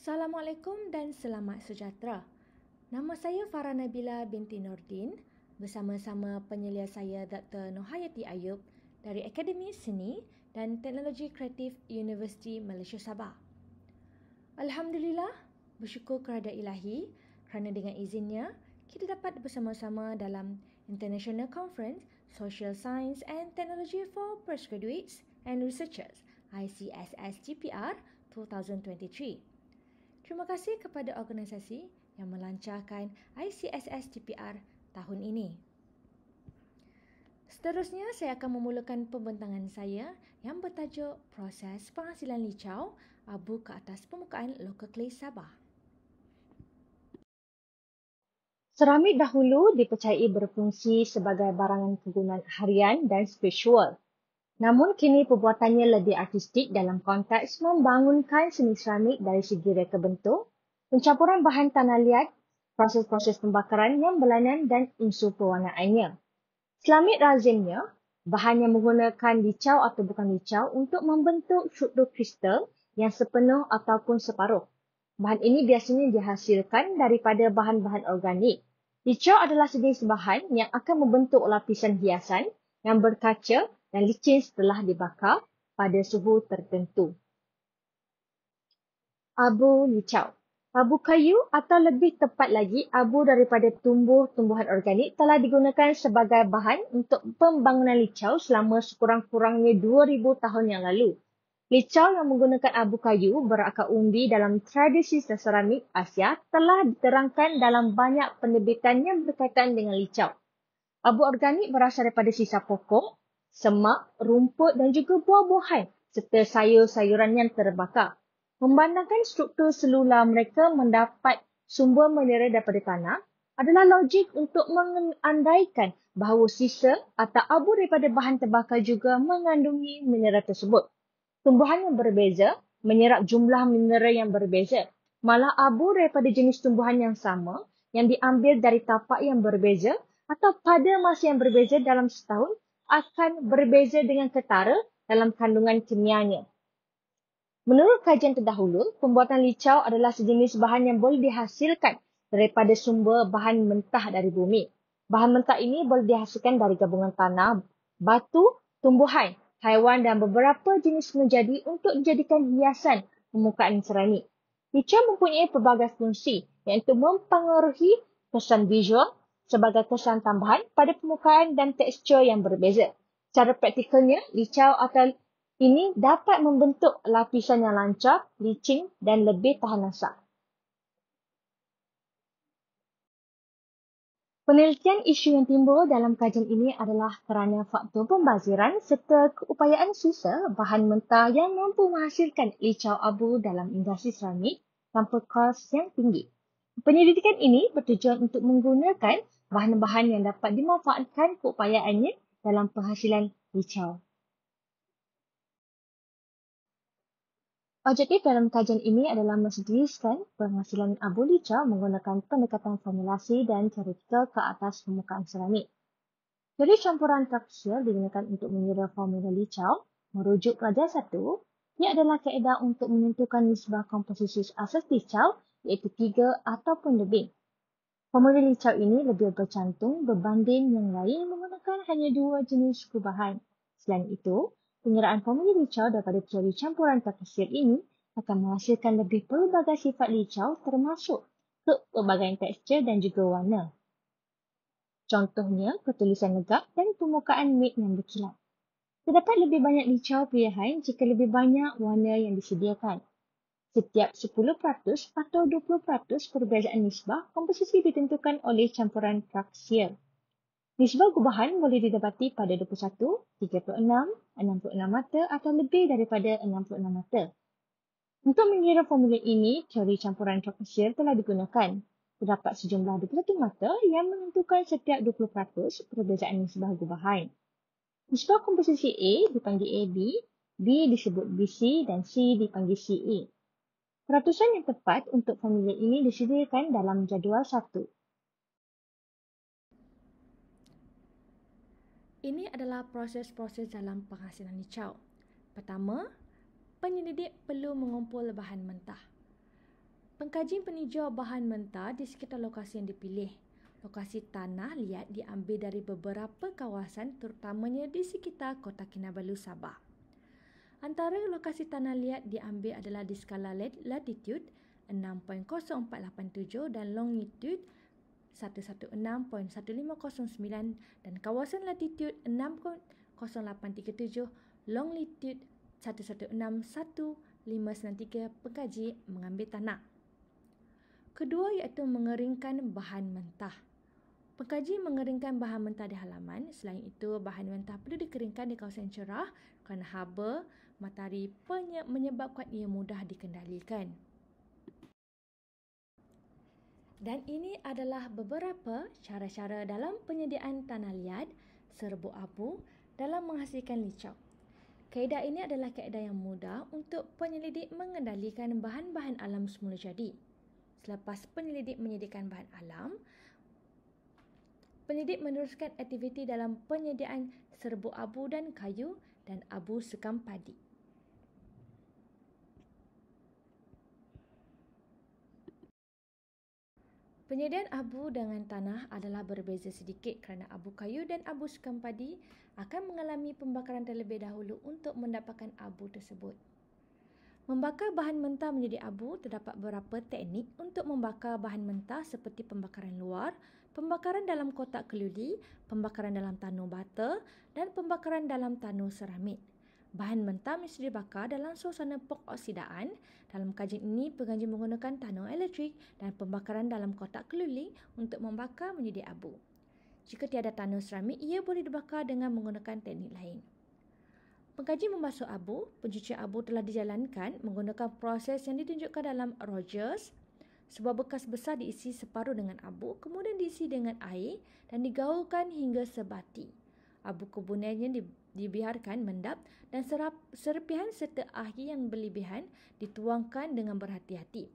Assalamualaikum dan selamat sejahtera. Nama saya Farah Nabila binti Nordin bersama-sama penyelia saya Dr. Nohayati Ayub dari Akademi Seni dan Teknologi Kreatif Universiti Malaysia Sabah. Alhamdulillah, bersyukur kepada Ilahi kerana dengan izinnya kita dapat bersama-sama dalam International Conference Social Science and Technology for Postgraduates and Researchers ICSS-GPR 2023. Terima kasih kepada organisasi yang melancarkan ICSS-GPR tahun ini. Seterusnya, saya akan memulakan pembentangan saya yang bertajuk Proses Penghasilan Licau Abu ke atas permukaan Local Clay Sabah. Seramik dahulu dipercayai berfungsi sebagai barangan kegunaan harian dan spiritual. Namun kini perbuatannya lebih artistik dalam konteks membangunkan seni seramik dari segi reka bentuk, pencampuran bahan tanah liat, proses-proses pembakaran yang berlainan dan unsur pewarnaannya. Seramik lazimnya, bahan yang menggunakan licau atau bukan licau untuk membentuk struktur kristal yang sepenuh ataupun separuh. Bahan ini biasanya dihasilkan daripada bahan-bahan organik. Licau adalah sejenis bahan yang akan membentuk lapisan hiasan yang berkaca dan licin setelah dibakar pada suhu tertentu. Abu licau. Abu kayu atau lebih tepat lagi abu daripada tumbuh-tumbuhan organik telah digunakan sebagai bahan untuk pembangunan licau selama sekurang-kurangnya 2000 tahun yang lalu. Licau yang menggunakan abu kayu berakar umbi dalam tradisi seramik Asia telah diterangkan dalam banyak penerbitan yang berkaitan dengan licau. Abu organik berasal daripada sisa pokok, semak, rumput dan juga buah-buahan serta sayur-sayuran yang terbakar. Memandangkan struktur selular mereka mendapat sumber mineral daripada tanah adalah logik untuk mengandaikan bahawa sisa atau abu daripada bahan terbakar juga mengandungi mineral tersebut. Tumbuhan yang berbeza menyerap jumlah mineral yang berbeza. Malah abu daripada jenis tumbuhan yang sama yang diambil dari tapak yang berbeza atau pada masa yang berbeza dalam setahun akan berbeza dengan ketara dalam kandungan kimianya. Menurut kajian terdahulu, pembuatan licau adalah sejenis bahan yang boleh dihasilkan daripada sumber bahan mentah dari bumi. Bahan mentah ini boleh dihasilkan dari gabungan tanah, batu, tumbuhan, haiwan dan beberapa jenis menjadi untuk dijadikan hiasan permukaan seramik. Licau mempunyai pelbagai fungsi iaitu mempengaruhi kesan visual sebagai kesan tambahan pada permukaan dan tekstur yang berbeza. Cara praktikalnya, licau atau ini dapat membentuk lapisan yang lancar, licin dan lebih tahan lasak. Penelitian isu yang timbul dalam kajian ini adalah kerana faktor pembaziran serta keupayaan sisa bahan mentah yang mampu menghasilkan licau abu dalam industri seramik tanpa kos yang tinggi. Penyelidikan ini bertujuan untuk menggunakan bahan-bahan yang dapat dimanfaatkan keupayaannya dalam penghasilan licau. Objektif dalam kajian ini adalah menstudiskan penghasilan abu licau menggunakan pendekatan formulasi dan teoretikal ke atas permukaan seramik. Jadi campuran traksial digunakan untuk mengira formula licau merujuk pelajar 1. Ia adalah kaedah untuk menentukan nisbah komposisi asas licau iaitu 3 ataupun lebih. Formula licau ini lebih bercantum berbanding yang lain menggunakan hanya 2 jenis suku bahan. Selain itu, pengiraan formula licau daripada teori campuran traksial ini akan menghasilkan lebih pelbagai sifat licau termasuk pelbagai tekstur dan juga warna. Contohnya, ketulisan legap dan permukaan mat yang berkilat. Terdapat lebih banyak licau pilihan jika lebih banyak warna yang disediakan. Setiap 10% atau 20% perbezaan nisbah komposisi ditentukan oleh campuran traksial. Nisbah gubahan boleh didapati pada 21, 36, 66 mata atau lebih daripada 66 mata. Untuk mengira formula ini, teori campuran traksial telah digunakan. Terdapat sejumlah 21 mata yang menentukan setiap 20% perbezaan nisbah gubahan. Nisbah komposisi A dipanggil AB, B disebut BC dan C dipanggil CA. Peratusan yang tepat untuk formula ini disediakan dalam jadual 1. Ini adalah proses-proses dalam penghasilan licau. Pertama, penyelidik perlu mengumpul bahan mentah. Pengkaji peninjau bahan mentah di sekitar lokasi yang dipilih. Lokasi tanah liat diambil dari beberapa kawasan terutamanya di sekitar Kota Kinabalu, Sabah. Antara lokasi tanah liat diambil adalah di skala latitude 6.0487 dan longitude 116.1509 dan kawasan latitude 6.0837 longitude 116.1593 pengkaji mengambil tanah. Kedua iaitu mengeringkan bahan mentah. Pengkaji mengeringkan bahan mentah di halaman. Selain itu, bahan mentah perlu dikeringkan di kawasan cerah kerana haba matahari menyebabkan ia mudah dikendalikan. Dan ini adalah beberapa cara-cara dalam penyediaan tanah liat serbuk abu dalam menghasilkan licau. Kaedah ini adalah kaedah yang mudah untuk penyelidik mengendalikan bahan-bahan alam semula jadi. Selepas penyelidik menyediakan bahan alam, penyelidik meneruskan aktiviti dalam penyediaan serbuk abu dan kayu dan abu sekam padi. Penyediaan abu dengan tanah adalah berbeza sedikit kerana abu kayu dan abu sekam padi akan mengalami pembakaran terlebih dahulu untuk mendapatkan abu tersebut. Membakar bahan mentah menjadi abu, terdapat beberapa teknik untuk membakar bahan mentah seperti pembakaran luar, pembakaran dalam kotak keluli, pembakaran dalam tanur bata dan pembakaran dalam tanur seramik. Bahan mentah mesti dibakar dalam suasana pengoksidaan. Dalam kajian ini, pengaji menggunakan tanur elektrik dan pembakaran dalam kotak keluli untuk membakar menjadi abu. Jika tiada tanur seramik, ia boleh dibakar dengan menggunakan teknik lain. Pengkaji membasuh abu. Pencucian abu telah dijalankan menggunakan proses yang ditunjukkan dalam Rogers. Sebuah bekas besar diisi separuh dengan abu, kemudian diisi dengan air dan digaulkan hingga sebati. Abu kemudiannya dibiarkan mendap dan serpihan serta air yang berlebihan dituangkan dengan berhati-hati.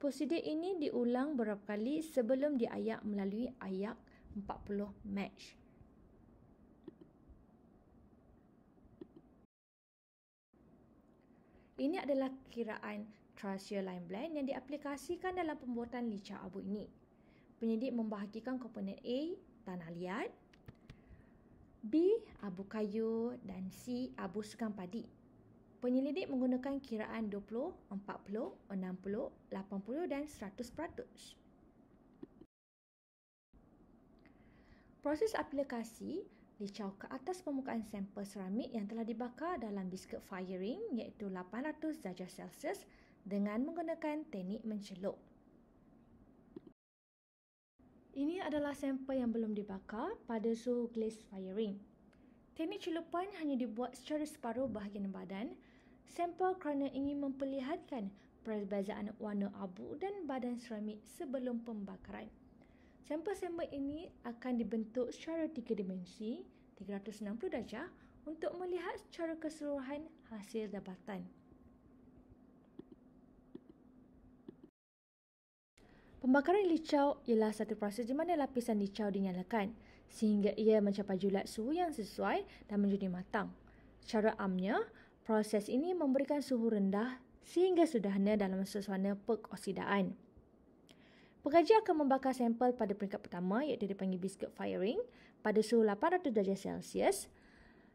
Prosedur ini diulang beberapa kali sebelum diayak melalui ayak 40 match. Ini adalah kiraan Tracer Line Blend yang diaplikasikan dalam pembuatan licau abu ini. Penyidik membahagikan komponen A, tanah liat, B, abu kayu dan C, abu sekam padi. Penyelidik menggunakan kiraan 20, 40, 60, 80 dan 100%. Proses aplikasi licau ke atas permukaan sampel seramik yang telah dibakar dalam biskuit firing iaitu 800 darjah Celsius dengan menggunakan teknik mencelup. Ini adalah sampel yang belum dibakar pada suhu glaze firing. Teknik celupan hanya dibuat secara separuh bahagian badan sampel kerana ingin memperlihatkan perbezaan warna abu dan badan seramik sebelum pembakaran. Sampel-sampel ini akan dibentuk secara 3 dimensi, 360 darjah untuk melihat secara keseluruhan hasil dapatan. Pembakaran licau ialah satu proses di mana lapisan licau dinyalakan sehingga ia mencapai julat suhu yang sesuai dan menjadi matang. Secara amnya, proses ini memberikan suhu rendah sehingga sederhana dalam suasana pengoksidaan. Pengkaji akan membakar sampel pada peringkat pertama iaitu dipanggil biskuit firing pada suhu 800 darjah Celsius.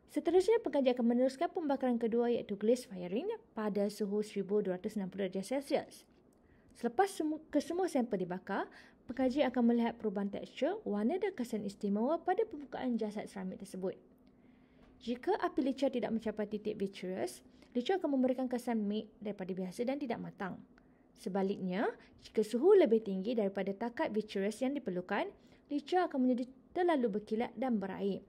Seterusnya, pengkaji akan meneruskan pembakaran kedua iaitu glaze firing pada suhu 1260 darjah Celsius. Selepas kesemua sampel dibakar, pengkaji akan melihat perubahan tekstur, warna dan kesan istimewa pada permukaan jasad seramik tersebut. Jika api licau tidak mencapai titik vitreous, licau akan memberikan kesan matte daripada biasa dan tidak matang. Sebaliknya, jika suhu lebih tinggi daripada takat vitreous yang diperlukan, licau akan menjadi terlalu berkilat dan berair.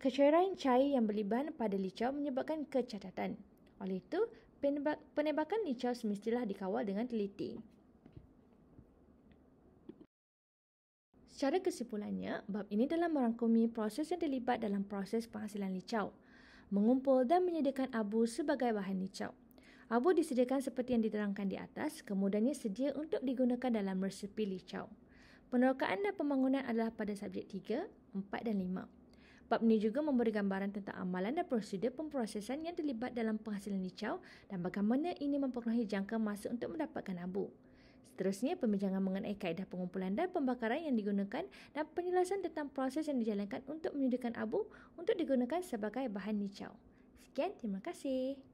Kecairan cair yang berliban pada licau menyebabkan kecacatan. Oleh itu, penembakan licau semestilah dikawal dengan teliti. Secara kesimpulannya, bab ini telah merangkumi proses yang terlibat dalam proses penghasilan licau, mengumpul dan menyediakan abu sebagai bahan licau. Abu disediakan seperti yang diterangkan di atas, kemudiannya sedia untuk digunakan dalam resepi licau. Penerokaan dan pembangunan adalah pada subjek 3, 4 dan 5. Bab ini juga memberi gambaran tentang amalan dan prosedur pemprosesan yang terlibat dalam penghasilan licau dan bagaimana ini mempengaruhi jangka masa untuk mendapatkan abu. Seterusnya, pembincangan mengenai kaedah pengumpulan dan pembakaran yang digunakan dan penjelasan tentang proses yang dijalankan untuk menyediakan abu untuk digunakan sebagai bahan licau. Sekian, terima kasih.